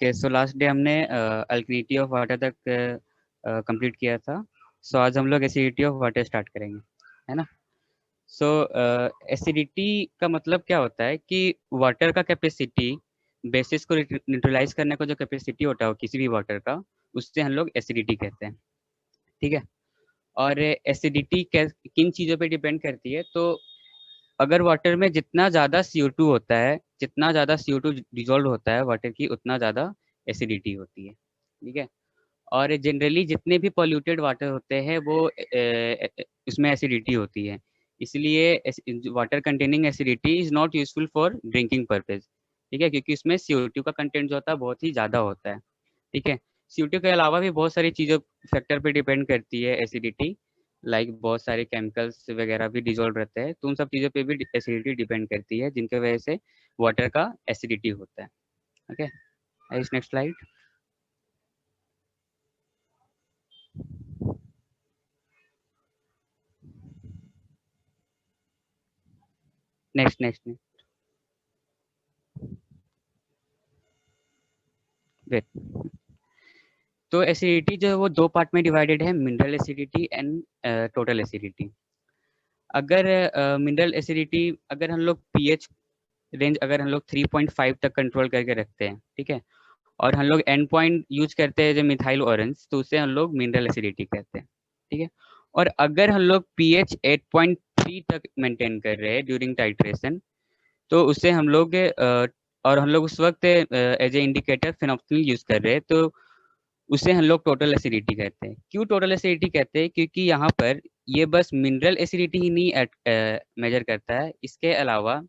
Okay, so last day हमने अल्कनिटी of water तक complete किया था। सो आज हम लोग एसिडिटी ऑफ वाटर स्टार्ट करेंगे, है ना। सो एसिडिटी का मतलब क्या होता है कि वाटर का कैपेसिटी, बेसिस को न्यूट्रलाइज करने का जो कैपेसिटी होता है किसी भी वाटर का, उससे हम लोग एसिडिटी कहते हैं। ठीक है। और एसिडिटी किन चीज़ों पे डिपेंड करती है, तो अगर वाटर में जितना ज़्यादा CO2 होता है, जितना ज़्यादा CO2 डिजोल्व होता है वाटर की, उतना ज़्यादा एसिडिटी होती है। ठीक है। और जनरली जितने भी पॉल्यूटेड वाटर होते हैं वो उसमें एसिडिटी होती है। इसलिए water containing acidity is not useful for drinking purpose. ठीक है, क्योंकि उसमें CO2 का कंटेंट जो होता है बहुत ही ज़्यादा होता है। ठीक है। CO2 के अलावा भी बहुत सारी चीज़ों फैक्टर पे डिपेंड करती है एसिडिटी, लाइक बहुत सारे केमिकल्स वगैरह भी डिजोल्व रहते हैं, तो उन सब चीज़ों पे भी एसिडिटी डिपेंड करती है, जिनके वजह से वाटर का एसिडिटी होता है। Okay, next slide. Next next wait. तो एसिडिटी जो है वो दो पार्ट में डिवाइडेड है, mineral acidity and total acidity. अगर मिनरल एसिडिटी, अगर हम लोग पीएच रेंज अगर हम लोग 3.5 तक कंट्रोल करके रखते हैं, ठीक है, और हम लोग एंड पॉइंट यूज करते हैं जो मिथाइल ऑरेंज, तो उसे हम लोग मिनरल एसिडिटी कहते हैं। ठीक है। और अगर हम लोग पीएच 8.3 तक मेंटेन कर रहे हैं ड्यूरिंग टाइट्रेशन, तो उसे हम लोग और हम लोग उस वक्त एज ए इंडिकेटर फेनोक्सिलिन यूज कर रहे हैं, तो उसे हम लोग टोटल एसिडिटी कहते हैं। क्यों टोटल एसिडिटी कहते हैं? क्योंकि यहाँ पर ये बस मिनरल एसिडिटी ही नहीं मेजर करता है, इसके अलावा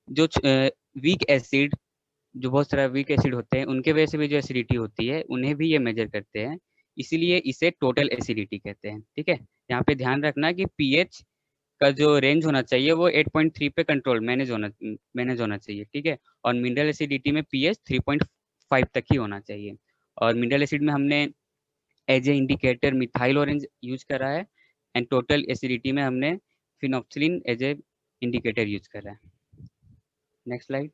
जो वीक एसिड, जो बहुत सारा वीक एसिड होते हैं, उनके वजह से भी जो एसिडिटी होती है उन्हें भी ये मेजर करते हैं, इसीलिए इसे टोटल एसिडिटी कहते हैं। ठीक है। यहाँ पे ध्यान रखना कि पीएच का जो रेंज होना चाहिए वो 8.3 पे कंट्रोल मैनेज होना चाहिए। ठीक है। और मिनरल एसिडिटी में पीएच 3.5 तक ही होना चाहिए। और मिनरल एसिड में हमने as a indicator methyl orange use करा है, एंड टोटल एसिडिटी में हमने फिनोक्सिलिन एज ए इंडिकेटर यूज करा है। Next slide.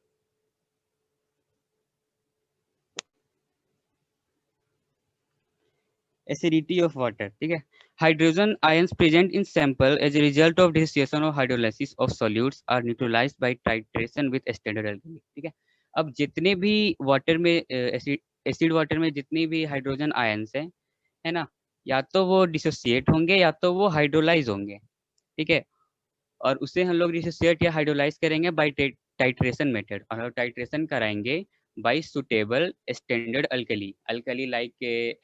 Acidity of water. ठीक है। Hydrogen ions present in sample as a result of dissociation और hydrolysis of solutes are neutralized by titration with standard alkali. ठीक है। अब जितने भी वाटर में एसिड वाटर में जितनी भी हाइड्रोजन आयंस है ना, या तो वो डिसोसिएट होंगे या तो वो हाइड्रोलाइज होंगे। ठीक है। और उसे हम लोग डिसोसिएट या हाइड्रोलाइज करेंगे बाय टाइट्रेशन मेथड, और टाइट्रेशन कराएंगे bye suitable standard alkali, alkali like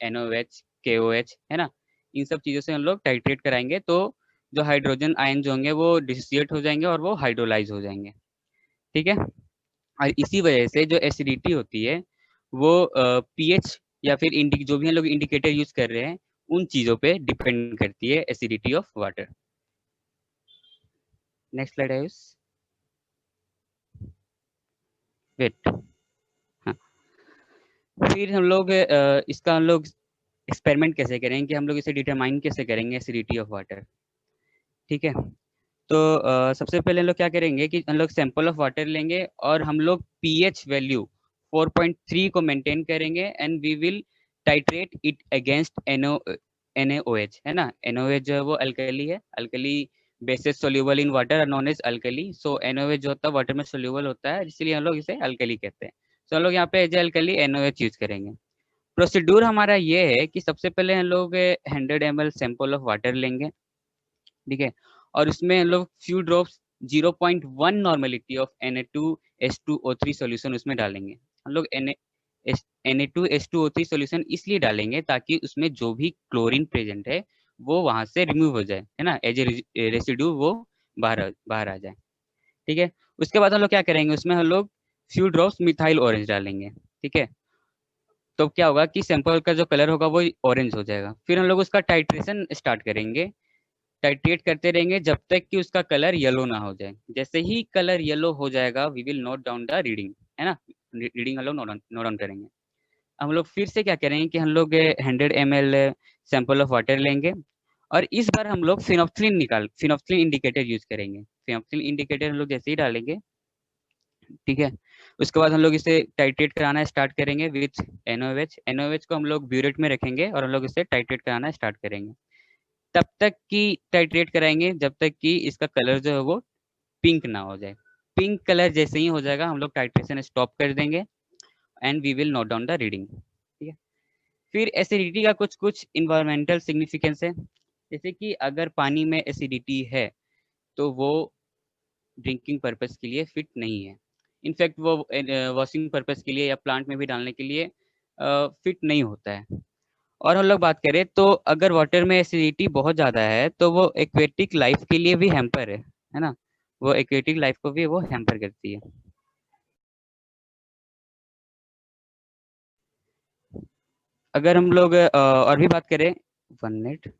NOH KOH, है ना। इन सब चीज़ों से हम लोग टाइट्रेट कराएंगे, तो जो हाइड्रोजन आयन जो होंगे वो डिसोसिएट हो जाएंगे और वो हाइड्रोलाइज हो जाएंगे। ठीक है। और इसी वजह से जो एसिडिटी होती है वो पीएच या फिर जो भी हम लोग इंडिकेटर यूज कर रहे हैं उन चीज़ों पे डिपेंड करती है acidity of water. Next slide है। वेट। हाँ। फिर हम लोग इसका हम लोग एक्सपेरिमेंट कैसे करेंगे, कि हम लोग इसे डिटरमाइन कैसे करेंगे एसिडिटी ऑफ वाटर। ठीक है। तो सबसे पहले हम लोग क्या करेंगे कि हम लोग सैंपल ऑफ वाटर लेंगे और हम लोग पीएच वैल्यू 4.3 को मेंटेन करेंगे, and we will titrate it against NaOH, है ना। NaOH जो है वो अल्कली है, alkali bases soluble in water known as alkali. So NaOH जो होता है वाटर में सोल्यूबल होता है, इसलिए हम लोग इसे अल्कली कहते हैं। तो हम लोग यहाँ पे एज अल्कली NaOH यूज करेंगे। प्रोसीड्यूर हमारा ये है कि सबसे पहले हम लोग 100 ml सैंपल ऑफ वाटर लेंगे। ठीक है। और उसमें हम लोग few drops 0.1 normality of Na2H2O3 solution उसमें डालेंगे। हम लोग Na2H2O3 सॉल्यूशन इसलिए डालेंगे ताकि उसमें जो भी क्लोरीन प्रेजेंट है वो वहां से रिमूव हो जाए, है ना, एज ए रेसिड्यू वो बाहर आ जाए। ठीक है। उसके बाद हम लोग क्या करेंगे, उसमें हम लोग फ्यू ड्रॉप्स मिथाइल ऑरेंज डालेंगे। ठीक है। तो क्या होगा कि सैंपल का जो कलर होगा वो ऑरेंज हो जाएगा। फिर हम लोग उसका टाइट्रेशन स्टार्ट करेंगे, टाइट्रेट करते रहेंगे जब तक कि उसका कलर येलो ना हो जाए। जैसे ही कलर येलो हो जाएगा we will note down the reading, है ना, रीडिंग हम लोग नोट डाउन करेंगे। हम लोग फिर से क्या करेंगे कि हम लोग 100 ml सैंपल ऑफ वाटर लेंगे, और इस बार हम लोग फिनोक्सिलिन इंडिकेटर यूज करेंगे। फिनोक्सिलिन इंडिकेटर हम लोग जैसे ही डालेंगे, ठीक है, उसके बाद हम लोग इसे टाइट्रेट कराना स्टार्ट करेंगे विथ NaOH। NaOH को हम लोग ब्यूरेट में रखेंगे और हम लोग इसे टाइट्रेट कराना स्टार्ट करेंगे। तब तक की टाइट्रेट कराएंगे जब तक कि इसका कलर जो है वो पिंक ना हो जाए। पिंक कलर जैसे ही हो जाएगा हम लोग टाइट्रेशन स्टॉप कर देंगे and we will note down the reading. ठीक है। फिर एसिडिटी का कुछ कुछ इन्वायरमेंटल सिग्निफिकेंस है, जैसे कि अगर पानी में एसिडिटी है तो वो ड्रिंकिंग पर्पस के लिए फिट नहीं है। इनफैक्ट वो वॉशिंग पर्पस के लिए या प्लांट में भी डालने के लिए फिट नहीं होता है। और हम लोग बात करें तो अगर वाटर में एसिडिटी बहुत ज़्यादा है तो वो एक्वेटिक लाइफ के लिए भी हैम्पर है ना, वो एक्वेटिक लाइफ को भी वो हैम्पर करती है। अगर हम लोग और भी बात करें, 1 मिनट।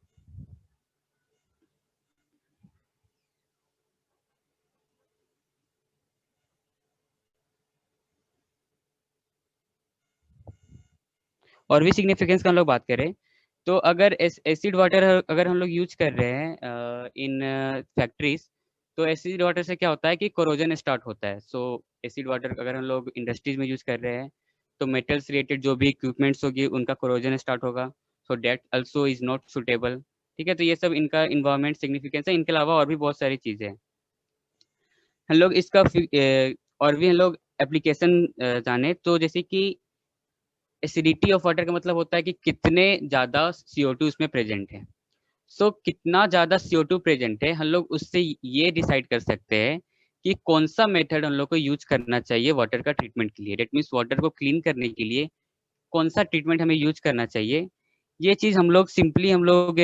और भी सिग्निफिकेंस का हम लोग बात करें तो अगर एसिड वाटर अगर हम लोग यूज कर रहे हैं इन फैक्ट्रीज, तो एसिड वाटर से क्या होता है कि कोरोजन स्टार्ट होता है। सो एसिड वाटर अगर हम लोग इंडस्ट्रीज में यूज कर रहे हैं तो मेटल्स रिलेटेड जो भी इक्विपमेंट्स होगी उनका कोरोजन स्टार्ट होगा। So that also is not suitable. ठीक है, तो ये सब इनका इन्वायरमेंट सिग्निफिकेंस है। इनके अलावा और भी बहुत सारी चीजें हैं। हम लोग इसका और भी हम लोग एप्लीकेशन जाने तो जैसे कि एसिडिटी ऑफ वाटर का मतलब होता है कि कितने ज्यादा CO2 उसमें प्रेजेंट है। सो कितना ज्यादा CO2 प्रेजेंट है हम लोग उससे ये डिसाइड कर सकते हैं कि कौन सा मेथड हम लोग को यूज करना चाहिए वाटर का ट्रीटमेंट के लिए। डेट मीन्स वाटर को क्लीन करने के लिए कौन सा ट्रीटमेंट हमें यूज करना चाहिए। ये चीज हम लोग सिंपली हम लोग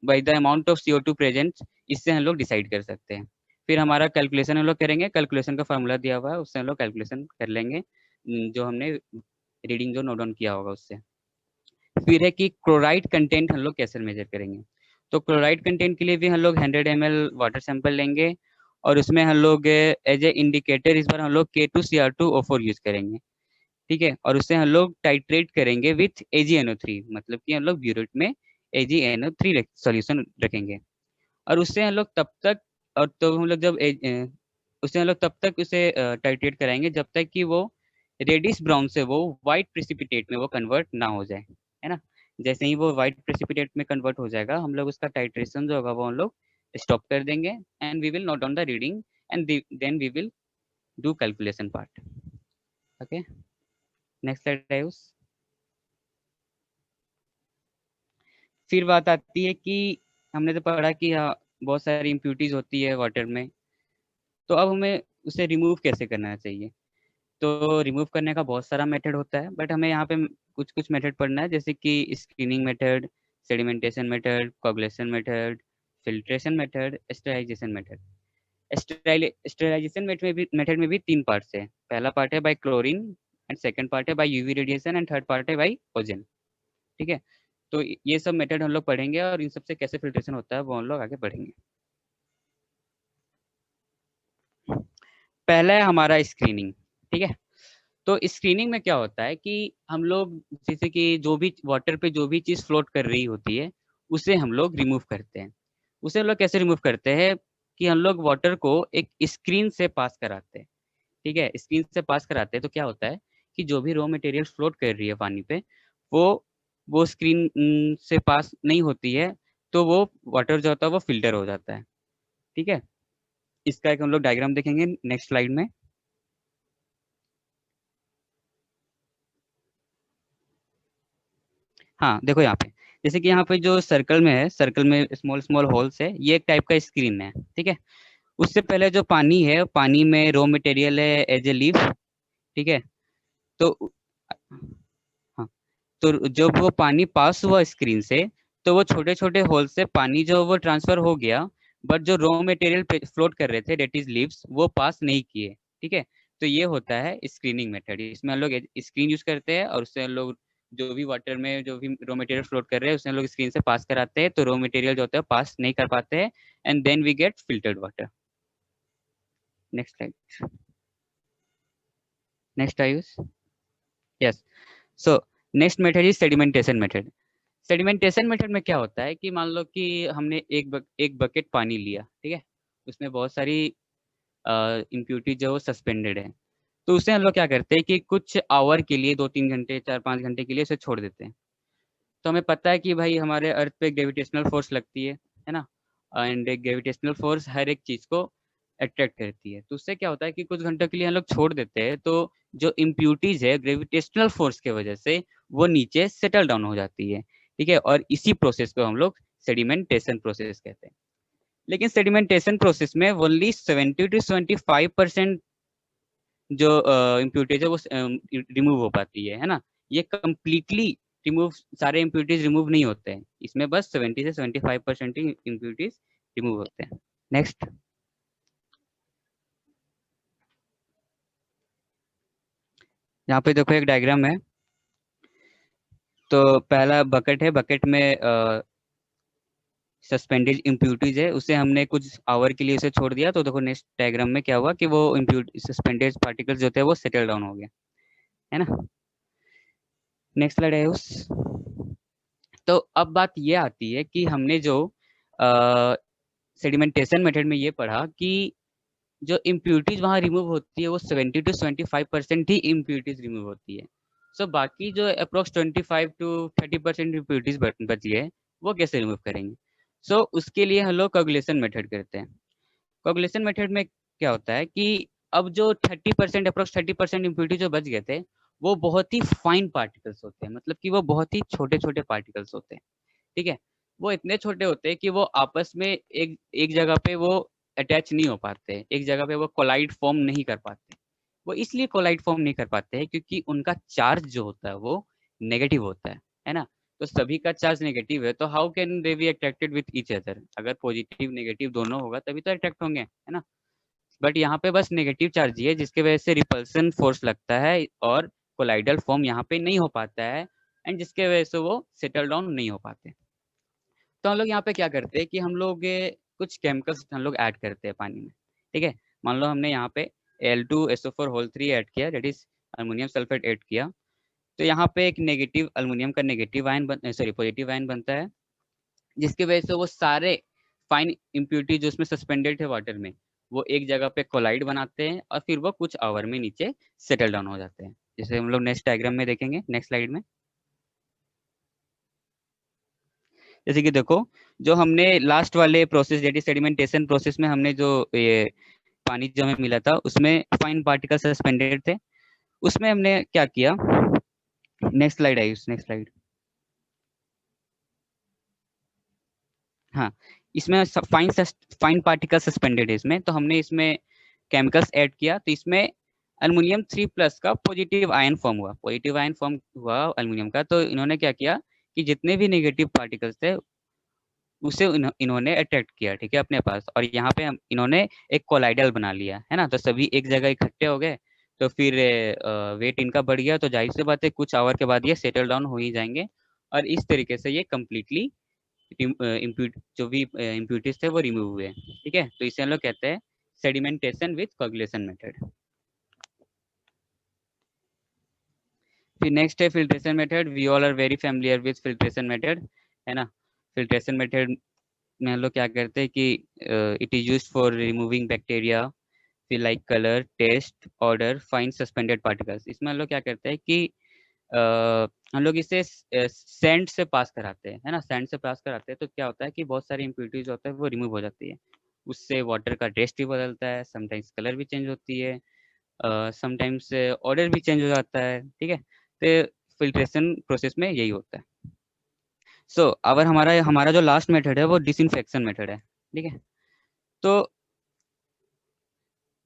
by the amount of CO2 present इससे हम लोग डिसाइड कर सकते हैं। फिर हमारा कैलकुलेशन हम लोग करेंगे, कैलकुलेशन का फॉर्मूला दिया हुआ है उससे हम लोग कैलकुलेशन कर लेंगे, जो हमने रीडिंग जो नोट डाउन किया होगा उससे। फिर है कि क्लोराइड कंटेंट हम लोग कैसे मेजर करेंगे। तो क्लोराइड कंटेंट के लिए भी हम लोग 100 ml वाटर सैंपल लेंगे और उसमें हम लोग एज ए इंडिकेटर इस बार हम लोग K2Cr2O4 यूज करेंगे। ठीक है, और उससे हम लोग टाइट्रेट करेंगे विथ AgNO3, मतलब कि हम लोग ब्यूरेट में AgNO3 सॉल्यूशन रखेंगे। और उससे हम लोग तब तक और तो हम लोग जब उससे हम लोग तब तक उसे टाइट्रेट कराएंगे जब तक कि वो रेडिश ब्राउन से वो वाइट प्रेसिपिटेट में वो कन्वर्ट ना हो जाए, है ना। जैसे ही वो वाइट प्रेसिपिटेट में कन्वर्ट हो जाएगा हम लोग उसका टाइट्रेशन जो होगा वो हम लोग स्टॉप कर देंगे and we will note down the reading and then we will do calculation part. Okay, next slide Ayush. फिर बात आती है कि हमने तो पढ़ा कि हाँ बहुत सारी इम्प्यूरिटीज होती है वाटर में, तो अब हमें उसे रिमूव कैसे करना चाहिए। तो रिमूव करने का बहुत सारा मेथड होता है, बट हमें यहाँ पे कुछ कुछ मेथड पढ़ना है, जैसे कि screening method, sedimentation method, coagulation method, filtration method, sterilization method. Sterilization method में भी 3 पार्ट्स है। पहला पार्ट है by chlorine and second part है by UV radiation and third part है बाय ओजन। ठीक है, तो ये सब मेथड हम लोग पढ़ेंगे और इन सबसे कैसे फिल्ट्रेशन होता है वो हम लोग आगे पढ़ेंगे। पहला है हमारा स्क्रीनिंग। ठीक है, तो स्क्रीनिंग में क्या होता है कि हम लोग जैसे कि जो भी वाटर पे जो भी चीज फ्लोट कर रही होती है उसे हम लोग रिमूव करते हैं। उसे हम लोग कैसे रिमूव करते हैं कि हम लोग वाटर को एक स्क्रीन से पास कराते हैं। ठीक है, स्क्रीन से पास कराते हैं तो क्या होता है कि जो भी रॉ मटेरियल फ्लोट कर रही है पानी पे वो वो स्क्रीन से पास नहीं होती है, तो वो वाटर जो होता है वो फिल्टर हो जाता है। ठीक है, इसका एक हम लोग डायग्राम देखेंगे नेक्स्ट स्लाइड में। हाँ देखो यहाँ पे, जैसे कि यहाँ पे जो सर्कल में है, सर्कल में स्मॉल स्मॉल होल्स है, ये एक टाइप का स्क्रीन है। ठीक है, उससे पहले जो पानी है, पानी में रॉ मटेरियल है एज ए लीफ। ठीक है, तो हाँ, तो जब वो पानी पास हुआ स्क्रीन से तो वो छोटे छोटे होल से पानी जो वो ट्रांसफर हो गया, बट जो रॉ मटेरियल फ्लोट कर रहे थे डेट इज लीव्स वो पास नहीं किए। ठीक है, तो ये होता है स्क्रीनिंग मेथड। इसमें हम लोग स्क्रीन यूज करते हैं और उससे हम लोग जो भी वाटर में जो भी रॉ मटेरियल फ्लोट कर रहे हैं उसे हम लोग स्क्रीन से पास कराते हैं, तो रॉ मटेरियल जो होता है पास नहीं कर पाते हैं and then we get filtered water. Next slide. Next Ayush. Yes, so next method is sedimentation method. Sedimentation method में क्या होता है कि मान लो कि हमने एक बकेट पानी लिया। ठीक है, उसमें बहुत सारी इम्प्यूरिटी जो सस्पेंडेड है। तो उसे हम लोग क्या करते हैं कि कुछ आवर के लिए 2-3 घंटे 4-5 घंटे के लिए उसे छोड़ देते हैं। तो हमें पता है कि भाई हमारे अर्थ पे ग्रेविटेशनल फोर्स लगती है ना, एंड ग्रेविटेशनल फोर्स हर एक चीज को अट्रैक्ट करती है। तो उससे क्या होता है कि कुछ घंटों के लिए हम लोग छोड़ देते हैं, तो जो इम्प्यूरिटीज है ग्रेविटेशनल फोर्स के वजह से वो नीचे सेटल डाउन हो जाती है। ठीक है, और इसी प्रोसेस को हम लोग सेडिमेंटेशन प्रोसेस कहते हैं। लेकिन सेडिमेंटेशन प्रोसेस में ओनली 70 to 75% जो इम्प्यूरिटीज है वो रिमूव हो पाती है ना। ये कम्प्लीटली रिमूव, सारे इम्प्यूरिटीज रिमूव नहीं होते हैं, इसमें बस 70 से 75% ही इम्प्यूरिटीज रिमूव होते हैं। नेक्स्ट, यहाँ पे देखो एक डायग्राम है। तो पहला बकेट है, बकेट में सस्पेंडेड इम्प्यूरिटीज है, उसे हमने कुछ आवर के लिए उसे छोड़ दिया। तो देखो नेक्स्ट डायग्राम में क्या हुआ कि वो इम्प्यूरिटी सस्पेंडेड पार्टिकल्स जो थे वो सेटल डाउन हो गए, है ना। नेक्स्ट स्लाइड है उस। तो अब बात ये आती है कि हमने जो सेडिमेंटेशन मेथड में ये पढ़ा कि जो इम्प्यूरिटीज वहाँ रिमूव होती है वो 70 to 75% ही इम्प्यूरिटीज रिमूव होती है। सो बाकी जो अप्रोक्स 25 to 30% इम्प्यूरिटीज बची है वो कैसे रिमूव करेंगे। उसके लिए हम लोग कोगुलेशन मेथड करते हैं। कोगुलेशन मेथड में क्या होता है कि अब जो 30% अप्रोक्स 30% इम्प्यूरिटी जो बच गए थे वो बहुत ही फाइन पार्टिकल्स होते हैं, मतलब कि वो बहुत ही छोटे छोटे पार्टिकल्स होते हैं। ठीक है, वो इतने छोटे होते हैं कि वो आपस में एक एक जगह पे वो अटैच नहीं हो पाते, एक जगह पे वो कोलाइड फॉर्म नहीं कर पाते। वो इसलिए कोलाइड फॉर्म नहीं कर पाते हैं क्योंकि उनका चार्ज जो होता है वो नेगेटिव होता है ना। तो सभी का चार्ज नेगेटिव है, तो how can they be attracted with each other. अगर पॉजिटिव नेगेटिव दोनों होगा तभी तो अट्रैक्ट होंगे, है ना। बट यहाँ पे बस नेगेटिव चार्ज ही है जिसके वजह से रिपल्सन फोर्स लगता है और कोलाइडल फॉर्म यहाँ पे नहीं हो पाता है, एंड जिसके वजह से वो सेटल डाउन नहीं हो पाते। तो हम लोग यहाँ पे क्या करते हैं कि हम लोग कुछ केमिकल्स हम लोग ऐड करते हैं पानी में। ठीक है, मान लो हमने यहाँ पे Al2SO4 ऐड किया, that is aluminium sulphate add किया। तो यहाँ पे एक नेगेटिव अल्मोनियम का negative ion sorry positive ion बनता है, जिसकी वजह से वो सारे फाइन इम्प्यूरिटी जो उसमें सस्पेंडेड है वाटर में वो एक जगह पे कोलाइड बनाते हैं और फिर वो कुछ आवर में नीचे सेटल डाउन हो जाते हैं, जैसे हम लोग नेक्स्ट डायग्राम में देखेंगे, नेक्स्ट स्लाइड में। जैसे कि देखो, जो हमने लास्ट वाले प्रोसेस जेटी सेडिमेंटेशन प्रोसेस में हमने जो ये पानी जो हमें मिला था उसमें फाइन पार्टिकल सस्पेंडेड थे। उसमें हमने क्या किया, next slide I, next slide. हाँ, इसमें फाइन फाइन पार्टिकल सस्पेंडेड है इसमें, तो हमने इसमें केमिकल्स ऐड किया। तो इसमें अल्मोनियम 3+ का पॉजिटिव आयन फॉर्म हुआ, पॉजिटिव आयन फॉर्म हुआ अल्मोनियम का। तो इन्होंने क्या किया कि जितने भी नेगेटिव पार्टिकल्स थे उसे इन्होंने अट्रैक्ट किया, ठीक है, अपने पास। और यहाँ पे हम इन्होंने एक कोलाइडल बना लिया, है ना। तो सभी एक जगह इकट्ठे हो गए, तो फिर वेट इनका बढ़ गया, तो जाहिर सी बात है कुछ आवर के बाद ये सेटल डाउन हो ही जाएंगे। और इस तरीके से ये कम्प्लीटली जो भी इम्प्यूरिटीज थे वो रिमूव हुए। ठीक है, तो इसे हम लोग कहते हैं सेडिमेंटेशन विथ कोगुलेशन मेथड। फिर नेक्स्ट है filtration method. We all are very familiar with filtration method, है ना। फिल्ट्रेशन मेथड में हम लोग क्या करते हैं कि it is used for removing bacteria, फिर like colour, taste, odour, fine suspended particles. इसमें हम लोग क्या करते हैं कि हम लोग इसे सैंड से पास कराते हैं, है ना। सैंड से पास कराते हैं तो क्या होता है कि बहुत सारी इम्प्यूरिटीज होता है वो रिमूव हो जाती है। उससे वाटर का टेस्ट भी बदलता है, समटाइम्स कलर भी चेंज होती है, समटाइम्स ऑर्डर भी चेंज हो जाता है। ठीक है, तो फिल्ट्रेशन प्रोसेस में यही होता है। अगर हमारा हमारा जो लास्ट मेथड है वो डिसइंफेक्शन मेथड है। ठीक है, तो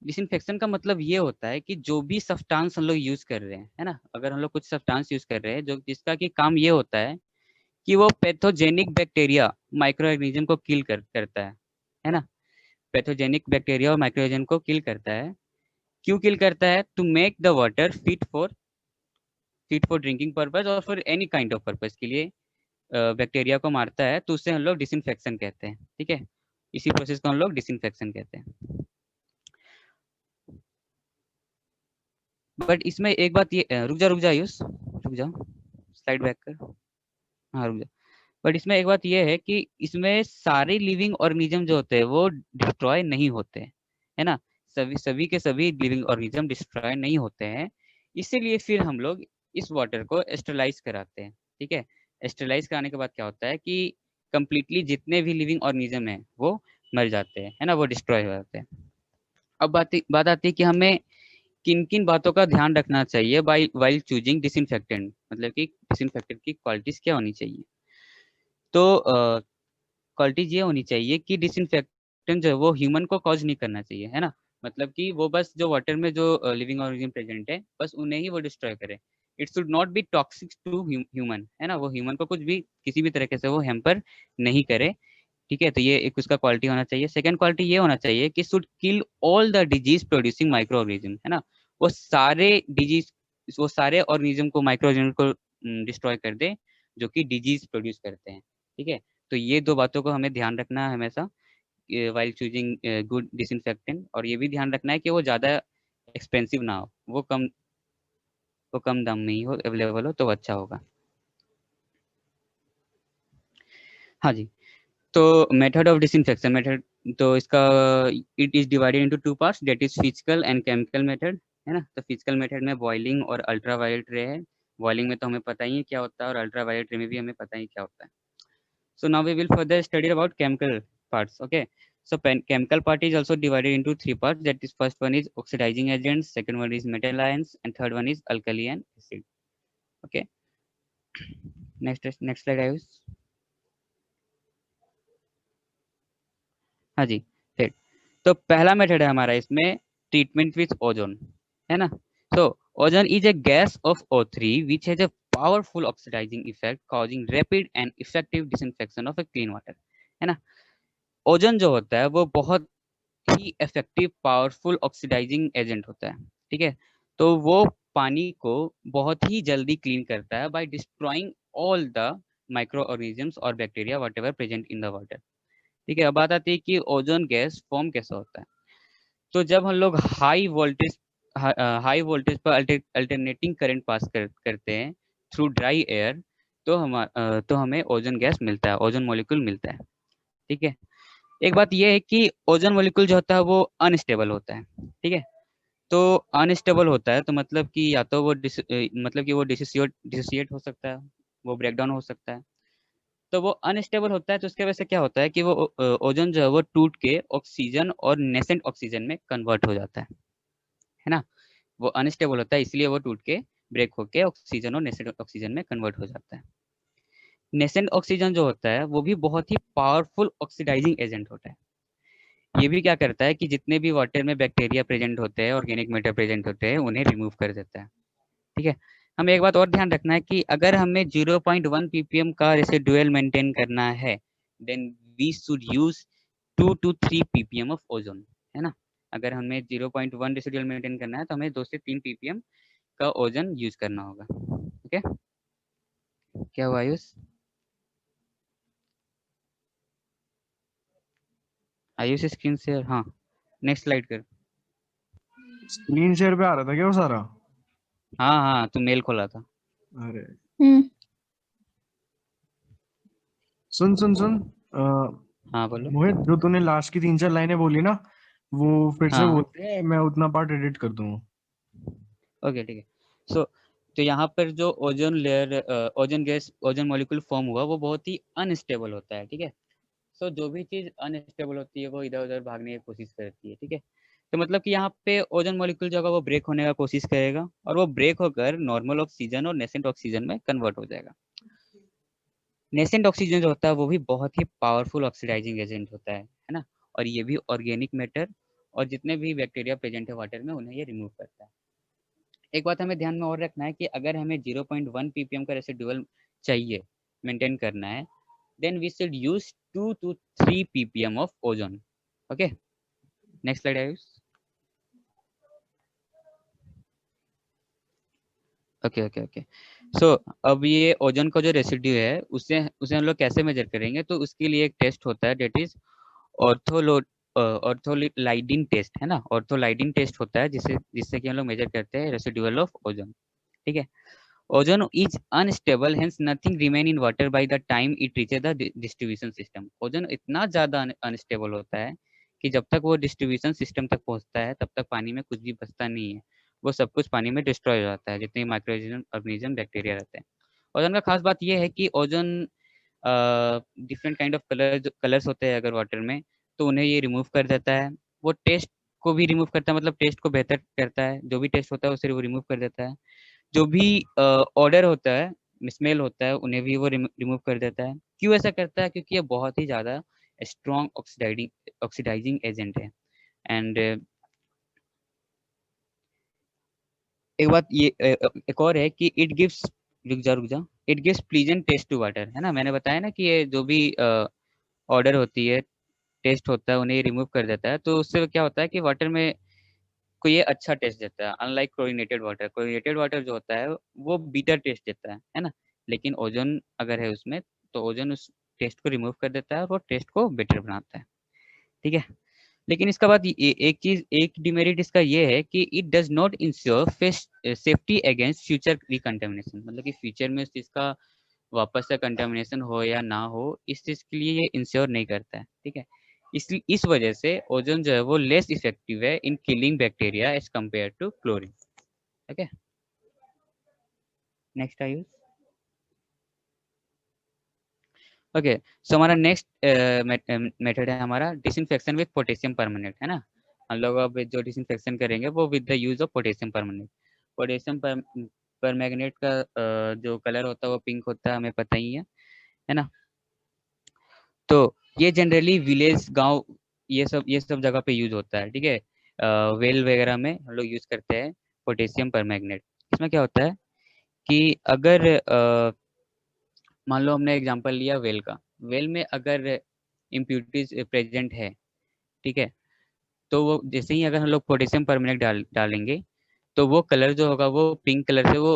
डिसइंफेक्शन का मतलब ये होता है कि जो भी सब्सटेंस हम लोग यूज कर रहे हैं, है ना, अगर हम लोग कुछ सब्सटेंस यूज कर रहे हैं जो जिसका कि काम ये होता है कि वो पैथोजेनिक बैक्टीरिया माइक्रो ऑर्गेनिज्म को किल करता है ना। पैथोजेनिक बैक्टीरिया और माइक्रो को किल करता है। क्यों किल करता है? To make the water fit for drinking purpose और for any kind of purpose के लिए बैक्टीरिया को मारता है, तो उससे हम लोग डिसइंफेक्शन कहते हैं। ठीक है, इसी प्रोसेस को हम लोग डिसइंफेक्शन कहते हैं। बट इसमें एक बात ये रुक जा आयुष, रुक जा, स्लाइड बैक कर। हाँ रुक जा। बट इसमें एक बात ये है कि इसमें सारे लिविंग ऑर्गेनिज्म जो होते हैं वो डिस्ट्रॉय नहीं होते, है ना। सभी के सभी लिविंग ऑर्गेनिज्म डिस्ट्रॉय नहीं होते हैं, इसीलिए फिर हम लोग इस वाटर को एस्टरलाइज कराते हैं। ठीक है, एस्टरलाइज कराने के बाद क्या होता है कि कंप्लीटली जितने भी लिविंग ऑर्गेनिज्म हैं वो मर जाते हैं, है ना, वो डिस्ट्रॉय हो जाते हैं। अब बात आती है कि हमें किन किन बातों का ध्यान रखना चाहिए वाइल चूजिंग डिसइंफेक्टेंट, मतलब कि डिसइंफेक्टेंट की क्वालिटीज क्या होनी चाहिए। तो क्वालिटीज ये होनी चाहिए कि डिसइंफेक्टेंट जो है वो ह्यूमन को कॉज नहीं करना चाहिए, है ना, मतलब कि वो बस जो वाटर में जो लिविंग ऑर्गेनिज्म प्रेजेंट है बस उन्हें ही वो डिस्ट्रॉय करे। It should not be toxic to human, है ना, वो ह्यूमन को कुछ भी किसी भी तरीके से वो हैम्पर नहीं करे। ठीक है, तो ये एक उसका क्वालिटी होना चाहिए। सेकंड क्वालिटी ये होना चाहिए कि should kill all the disease producing micro organism, है ना, वो सारे डिजीज, वो सारे ऑर्गेनिज्म को, माइक्रो ऑर्गेनिज्म को डिस्ट्रॉय कर दे जो कि डिजीज प्रोड्यूस करते हैं। ठीक है, तो ये दो बातों को हमें ध्यान रखना है हमेशा वाइल चूजिंग गुड डिसइंफेक्टेंट, और ये भी ध्यान रखना है कि वो ज़्यादा एक्सपेंसिव ना हो, वो कम दाम में ही हो, अवेलेबल हो तो अच्छा होगा। हाँ जी, तो मेथड ऑफ डिसइंफेक्शन मेथड, तो इसका it is divided into two parts, that is physical and chemical method, है ना। तो फिजिकल मेथड में बॉइलिंग और अल्ट्रावायलेट रे है। बॉइलिंग में तो हमें पता ही है क्या होता है, और अल्ट्रावायलेट रे में भी हमें पता ही क्या होता है। So now we will further study about chemical parts. Okay. So chemical part is also divided into three parts. That is, first one is oxidizing agents, second one is metal ions, and third one is alkali and acid. Okay. Next slide, Ayush. हाँ जी, फिर तो पहला method है हमारा इसमें treatment with ozone, है ना। So ozone is a gas of O3 which has a powerful oxidizing effect causing rapid and effective disinfection of a clean water, है ना। ओजोन जो होता है वो बहुत ही इफेक्टिव पावरफुल ऑक्सीडाइजिंग एजेंट होता है। ठीक है, तो वो पानी को बहुत ही जल्दी क्लीन करता है by destroying all the microorganisms और bacteria whatever present in the water. ठीक है, अब बात आती है कि ओजोन गैस फॉर्म कैसा होता है। तो जब हम लोग हाई वोल्टेज पर अल्टरनेटिंग करंट पास करते हैं थ्रू ड्राई एयर, तो हमें ओजोन गैस मिलता है, ओजोन मॉलिक्यूल मिलता है। ठीक है, एक बात यह है कि ओजोन मॉलिक्यूल जो होता है वो अनस्टेबल होता है। ठीक है, तो अनस्टेबल होता है तो मतलब कि या तो वो मतलब कि वो डिसोसिएट हो सकता है, वो ब्रेकडाउन हो सकता है। तो वो अनस्टेबल होता है तो उसके वजह से क्या होता है कि वो ओजोन जो है वो टूट के ऑक्सीजन और नेसेंट ऑक्सीजन में कन्वर्ट हो जाता है ना। वो अनस्टेबल होता है इसलिए वो टूट के ब्रेक होके ऑक्सीजन और नेसेंट ऑक्सीजन में कन्वर्ट हो जाता है। नेसेंट ऑक्सीजन जो होता है वो भी बहुत ही पावरफुल ऑक्सीडाइजिंग एजेंट होता है। ये भी क्या करता है कि जितने भी वाटर में बैक्टीरिया प्रेजेंट होते हैं, ऑर्गेनिक मैटर प्रेजेंट होते हैं, उन्हें रिमूव कर देता है। ठीक है, हमें एक बात और ध्यान रखना है कि अगर हमें 0.1 ppm का रेसिडुअल मेंटेन करना है, then we should use 2 to 3 ppm of ozone, है ना। अगर हमें 0.1 रेसिडुअल मेंटेन करना है तो हमें 2 से 3 ppm का ओजोन यूज करना होगा। ओके, क्या हुआ आयुष? आयुष स्क्रीन शेयर, हाँ, नेक्स्ट स्लाइड कर। स्क्रीन शेयर पे आ रहा था क्या वो सारा? हाँ हाँ, तू मेल खोला था। अरे सुन सुन सुन हाँ बोलो। मोहित, जो तूने लास्ट की 3-4 लाइनें बोली ना, वो फिर से हाँ, बोलते हैं, मैं उतना पार्ट एडिट कर दूंगा। ओके ठीक है। सो तो यहाँ पर जो ozone layer, ozone gas, ozone molecule form हुआ वो बहुत ही अनस्टेबल होता है। ठीक है, सो जो भी चीज़ अनस्टेबल होती है वो इधर उधर भागने की कोशिश करती है। ठीक है, तो मतलब कि यहाँ पे ओजोन मॉलिक्यूल जो होगा वो ब्रेक होने का कोशिश करेगा, और वो ब्रेक होकर नॉर्मल ऑक्सीजन और नेसेंट ऑक्सीजन में कन्वर्ट हो जाएगा। नेसेंट ऑक्सीजन जो होता है वो भी बहुत ही पावरफुल ऑक्सीडाइजिंग एजेंट होता है ना, और ये भी ऑर्गेनिक मैटर और जितने भी बैक्टीरिया प्रेजेंट है वाटर में उन्हें ये रिमूव करता है। एक बात हमें ध्यान में और रखना है कि अगर हमें 0.1 ppm का रेसिडुअल चाहिए, मेंटेन करना है, then we should use 2 to 3 ppm of ozone. Okay, next slide Ayush. Okay okay okay, so अब ये ओजोन का जो रेसिड्यू है उसे उसे हम लोग कैसे मेजर करेंगे, तो उसके लिए एक टेस्ट होता है, डेट इज ऑर्थोलो ऑर्थोलाइडिन टेस्ट, है ना। ऑर्थोलाइडिन टेस्ट होता है जिससे जिससे कि हम लोग मेजर करते हैं रेसिडुअल ऑफ ओजोन। ठीक है, ozone is unstable, hence nothing remain in water by the time it reaches the distribution system. Ozone इतना ज्यादा अनस्टेबल होता है कि जब तक वो डिस्ट्रीब्यूशन सिस्टम तक पहुंचता है तब तक पानी में कुछ भी बचता नहीं है, वो सब कुछ पानी में डिस्ट्रॉय हो जाता है, जितने माइक्रो ऑर्गेनिज्म बैक्टीरिया रहते हैं। ओजोन का खास बात ये है कि ozone different kind of colours होते हैं अगर वाटर में, तो उन्हें ये रिमूव कर देता है। वो टेस्ट को भी रिमूव करता है, मतलब टेस्ट को बेहतर करता है, जो भी टेस्ट होता है उसे वो रिमूव कर देता है। जो भी ऑर्डर होता है, स्मेल होता है, उन्हें भी वो रिमूव कर देता है। क्यों ऐसा करता है? क्योंकि ये बहुत ही ज़्यादा स्ट्रॉन्ग ऑक्सीडाइजिंग एजेंट है। एंड एक बात ये एक और है कि इट गिव्स, रुक जा, it gives pleasant taste to water, है ना। मैंने बताया ना कि ये जो भी ऑर्डर होती है, टेस्ट होता है, उन्हें रिमूव कर देता है। तो उससे क्या होता है कि वाटर में को ये अच्छा टेस्ट देता है, unlike chlorinated water. Chlorinated water जो होता है वो बीटर टेस्ट देता है ना। लेकिन ओजोन अगर है उसमें, तो ओजोन उस टेस्ट को रिमूव कर देता है और वो टेस्ट को बेटर बनाता है, ठीक है। लेकिन इसका बाद एक चीज, एक डिमेरिट इसका ये है कि it does not ensure safety against future recontamination, मतलब कि फ्यूचर में उस चीज का वापस से कंटेमिनेशन हो या ना हो, इस चीज के लिए ये इंश्योर नहीं करता है, ठीक है। इस वजह से ओजोन जो है वो लेस इफेक्टिव है in killing bacteria as compare to chlorine. Okay, next Ayush. Okay, so हमारा नेक्स्ट मेथड है हमारा डिसइंफेक्शन विद पोटेशियम परमानेंट, है ना। हम लोग अब जो डिसइंफेक्शन करेंगे वो with the use of potassium permanent. Potassium permanganate का जो कलर होता है वो पिंक होता है, हमें पता ही है ना। तो ये जनरली विलेज, गांव, ये सब जगह पे यूज होता है, ठीक है। वेल वगैरह में हम लोग यूज करते हैं पोटेशियम परमैंगनेट। इसमें क्या होता है कि अगर मान लो हमने एग्जांपल लिया वेल का, वेल में अगर इम्प्यूरिटीज प्रेजेंट है, ठीक है, तो वो जैसे ही अगर हम लोग पोटेशियम परमैंगनेट डालेंगे, तो वो कलर जो होगा वो पिंक कलर से वो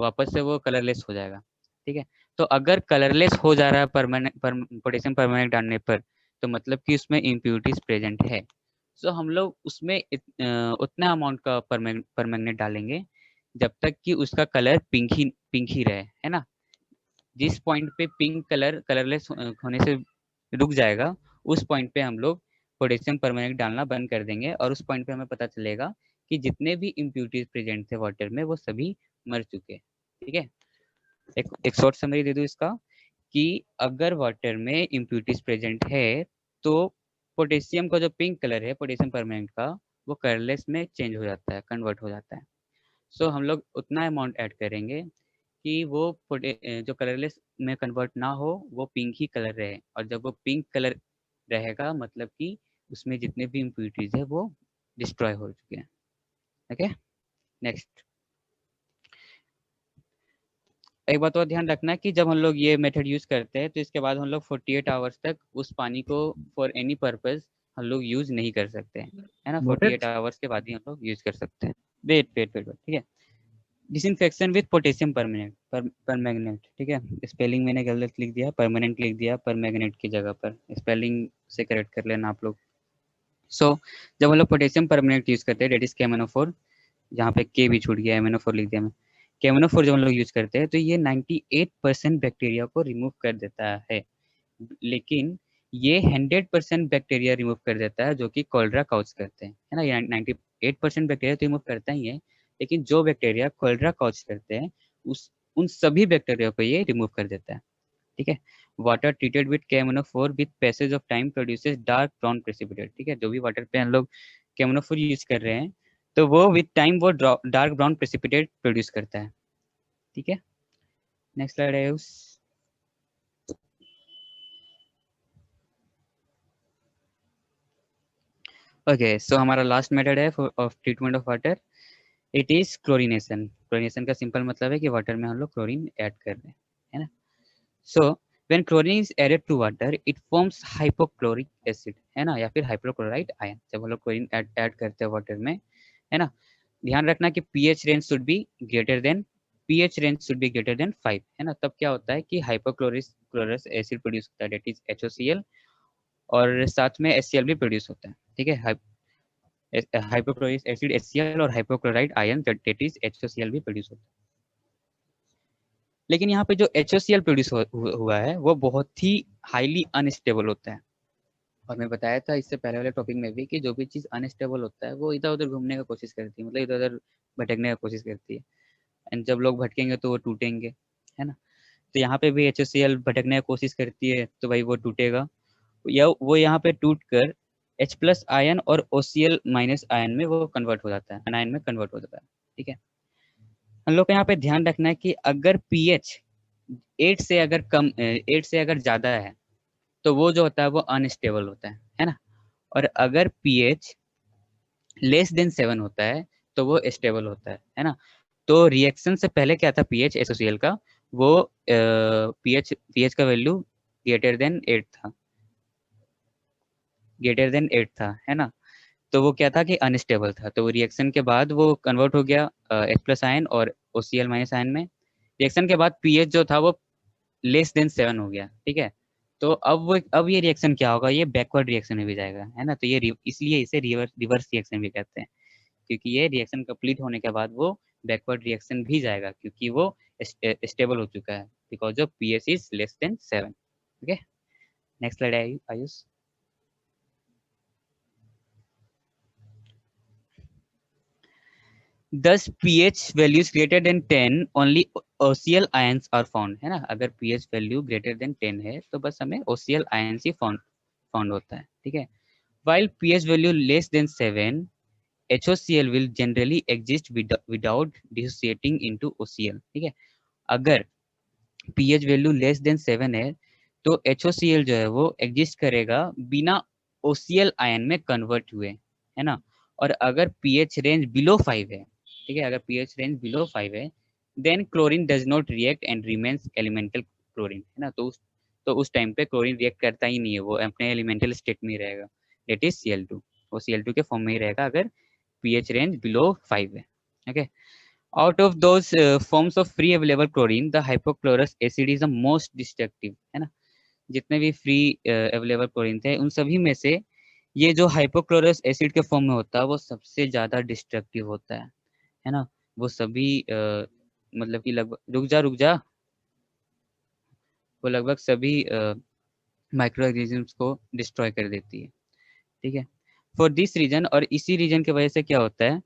वापस से वो कलरलेस हो जाएगा, ठीक है। तो अगर कलरलेस हो जा रहा है पोटेशियम परमैंगनेट डालने पर, तो मतलब कि उसमें इम्प्यूरिटीज प्रेजेंट है। सो हम लोग उसमें उतना अमाउंट का परमैंगनेट डालेंगे जब तक कि उसका कलर पिंक ही रहे, है ना। जिस पॉइंट पे पिंक कलर कलरलेस होने से रुक जाएगा, उस पॉइंट पे हम लोग पोटेशियम परमैंगनेट डालना बंद कर देंगे, और उस पॉइंट पे हमें पता चलेगा कि जितने भी इम्प्यूरिटीज प्रेजेंट थे वाटर में वो सभी मर चुके, ठीक है। एक शॉर्ट समरी दे दूं इसका, कि अगर वाटर में इम्प्यूरिटीज प्रेजेंट है, तो पोटेशियम का जो पिंक कलर है पोटेशियम परमैंगनेट का, वो कलरलेस में चेंज हो जाता है, कन्वर्ट हो जाता है। सो हम लोग उतना अमाउंट ऐड करेंगे कि वो जो कलरलेस में कन्वर्ट ना हो, वो पिंक ही कलर रहे। और जब वो पिंक कलर रहेगा, मतलब कि उसमें जितने भी इम्प्यूरिटीज है वो डिस्ट्रॉय हो चुके हैं। Okay, next. एक बात और ध्यान रखना कि जब हम लोग ये मेथड यूज करते हैं, तो इसके बाद हम लोग 48 आवर्स तक उस पानी को फॉर एनी पर्पज हम लोग यूज नहीं कर सकते हैं, है ना। 48 आवर्स के बाद ही हम लोग यूज कर सकते हैं। वेट वेट वेट, ठीक है। डिसइंफेक्शन विद पोटेशियम परमैंगनेट, ठीक है। स्पेलिंग मैंने गलत लिख दिया, परमानेंट लिख दिया परमैंगनेट की जगह पर, स्पेलिंग से करेक्ट कर लेना आप लोग। जब हम लोग पोटेशियम परमैंगनेट यूज करते हैं, डेट इज KMnO4, जहाँ पे के भी छूट गया, MnO4 लिख दिया मैं। KMnO4 जब हम लोग यूज करते हैं, तो ये 98% बैक्टीरिया को रिमूव कर देता है। लेकिन ये 100% बैक्टीरिया रिमूव कर देता है जो कि कोलेरा काउज करते हैं, है ना। ये 98% बैक्टीरिया तो रिमूव करता ही है, लेकिन जो बैक्टीरिया कोलेरा काउज करते हैं, उन सभी बैक्टीरिया को ये रिमूव कर देता है, ठीक है। Water treated with KMnO4 with passage of time produces dark brown precipitate, ठीक है। जो भी वाटर पे हम लोग KMnO4 यूज कर रहे हैं, तो वो विद टाइम वो डार्क ब्राउन प्रेसिपिटेट प्रोड्यूस करता है, ठीक है। नेक्स्ट स्लाइड है उस। ओके, सो हमारा लास्ट मेथड है of treatment of water, it is chlorination. Chlorination का सिंपल मतलब है कि वाटर में हम लोग क्लोरीन ऐड कर रहे हैं, है ना। So when chlorine is added to water, it forms hypochloric acid, है ना, या फिर हाइपोक्लोराइड आयन। जब हम लोग क्लोरीन ऐड करते हैं वाटर में, है ना, ध्यान रखना कि pH range should be greater than 5, है ना। तब क्या होता है कि हाइपोक्लोरस एसिड प्रोड्यूस होता है, दैट इज HOCl, और साथ में HCl भी प्रोड्यूस होता है, ठीक है। हाइपोक्लोरिक एसिड HCl और hypochloride ion that is HOCl भी प्रोड्यूस होता है। लेकिन यहाँ पे जो HOCl प्रोड्यूस हुआ है वो बहुत ही हाईली अनस्टेबल होता है, और मैं बताया था इससे पहले वाले टॉपिक में भी कि जो भी चीज़ अनस्टेबल होता है वो इधर उधर घूमने का कोशिश करती है, मतलब इधर उधर भटकने का कोशिश करती है, एंड जब लोग भटकेंगे तो वो टूटेंगे, है ना। तो यहाँ पे भी HCl भटकने की कोशिश करती है तो भाई वो टूटेगा, या वो यहाँ पे टूट कर H+ आयन और OCl- आयन में वो कन्वर्ट हो जाता है, अनायन में कन्वर्ट हो जाता है। ठीक है, हम लोग को यहाँ पे ध्यान रखना है कि अगर pH 8 से अगर कम 8 से अगर ज़्यादा है तो वो जो होता है वो अनस्टेबल होता है ना। और अगर pH << 7 होता है तो वो स्टेबल होता है ना। तो रिएक्शन से पहले क्या था pH HCl का, वो pH का वैल्यू ग्रेटर देन 8 था, है ना। तो वो क्या था कि अनस्टेबल था, तो वो रिएक्शन के बाद वो कन्वर्ट हो गया H+ आयन और OCl- आयन में। रिएक्शन के बाद pH जो था वो << 7 हो गया, ठीक है। तो अब ये रिएक्शन क्या होगा, ये बैकवर्ड रिएक्शन में भी जाएगा, है ना। तो ये इसलिए इसे रिवर्स रिएक्शन भी कहते हैं, क्योंकि ये रिएक्शन कंप्लीट होने के बाद वो बैकवर्ड रिएक्शन भी जाएगा, क्योंकि वो स्टेबल हो चुका है, because of pH is << 7। Okay, next slide Ayush. Thus pH values greater than 10 only OCl ions are found, है ना। अगर pH वैल्यू greater than 10 है तो बस हमें OCl ions ही फाउंड होता है, ठीक है। While pH value less than 7, HOCl will generally exist without dissociating into OCl, ठीक है। अगर pH वैल्यू लेस देन 7 है तो HOCl जो है वो एग्जिस्ट करेगा बिना OCl आयन में कन्वर्ट हुए, है ना। और अगर pH रेंज बिलो 5 है, ठीक है, अगर pH रेंज बिलो 5 है, then chlorine does not react and remains elemental chlorine, है ना। तो उस टाइम पे क्लोरीन रिएक्ट करता ही नहीं है, वो अपने एलिमेंटल स्टेट में ही रहेगा, दैट इज Cl2। वो Cl2 के फॉर्म में ही रहेगा अगर pH रेंज बिलो 5 है। Okay, out of those forms of free available chlorine, the hypochlorous acid is the most destructive, है ना। जितने भी फ्री अवेलेबल क्लोरीन थे उन सभी में से ये जो हाइपोक्लोरस एसिड के फॉर्म में होता है वो सबसे ज्यादा डिस्ट्रक्टिव होता है ना। वो सभी मतलब कि लगभग रुक जा वो लगभग सभी माइक्रो ऑर्गेनिजम्स को डिस्ट्रॉय कर देती है, ठीक है। फॉर दिस रीजन, और इसी रीजन की वजह से क्या होता है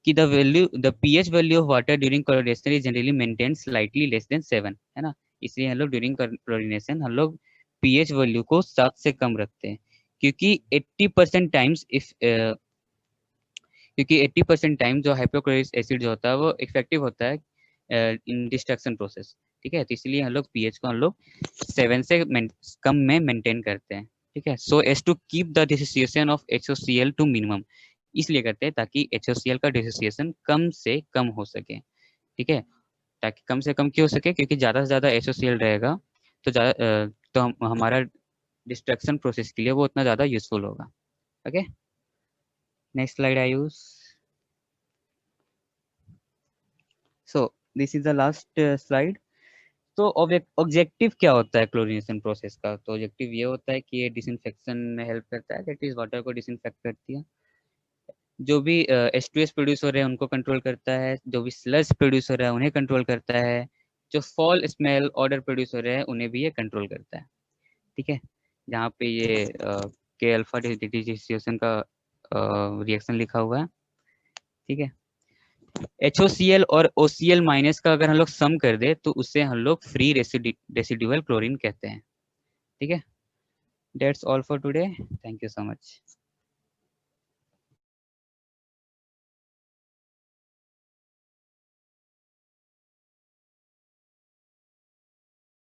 कि the pH value of water during chlorination is generally maintain slightly less than 7, है ना। इसलिए हम लोग ड्यूरिंग क्लोरिनेशन हम लोग pH वैल्यू को 7 से कम रखते हैं, क्योंकि 80% टाइम्स इफ क्योंकि 80% टाइम जो हाइपोक्लोरिक एसिड जो होता है वो इफेक्टिव होता है इन डिस्ट्रक्शन प्रोसेस, ठीक है। तो इसलिए हम लोग pH को हम लोग 7 से कम में मेंटेन करते हैं, ठीक है। So as to keep the dissociation of HOCl to minimum, इसलिए करते हैं ताकि HOCl का डिसोसिएशन कम से कम हो सके, ठीक है। ताकि कम से कम क्यों हो सके, क्योंकि ज़्यादा से ज़्यादा HOCl रहेगा तो तो हमारा डिस्ट्रक्शन प्रोसेस के लिए वो उतना ज़्यादा यूजफुल होगा। Okay, next slide Ayush. So this is the last slide. तो ऑब्जेक्टिव क्या होता है क्लोरिनेशन प्रोसेस का, तो ऑब्जेक्टिव ये होता है कि ये डिसइंफेक्शन में हेल्प करता है, दैट इज वाटर को डिसइंफेक्ट करती है। जो भी H2S प्रोड्यूस हो रहे हैं उनको कंट्रोल करता है, जो भी स्लज प्रोड्यूस हो रहा है उन्हें कंट्रोल करता है, जो फॉल स्मेल ऑर्डर प्रोड्यूस हो रहे हैं उन्हें भी ये कंट्रोल करता है, ठीक है। जहाँ पे ये के अल्फा डिसोसिएशन का रिएक्शन लिखा हुआ है, ठीक है। HOCl और OCl- का अगर हम लोग सम कर दे तो उससे हम लोग फ्री रेसिडुअल क्लोरीन कहते हैं, ठीक है। That's all for today, thank you so much.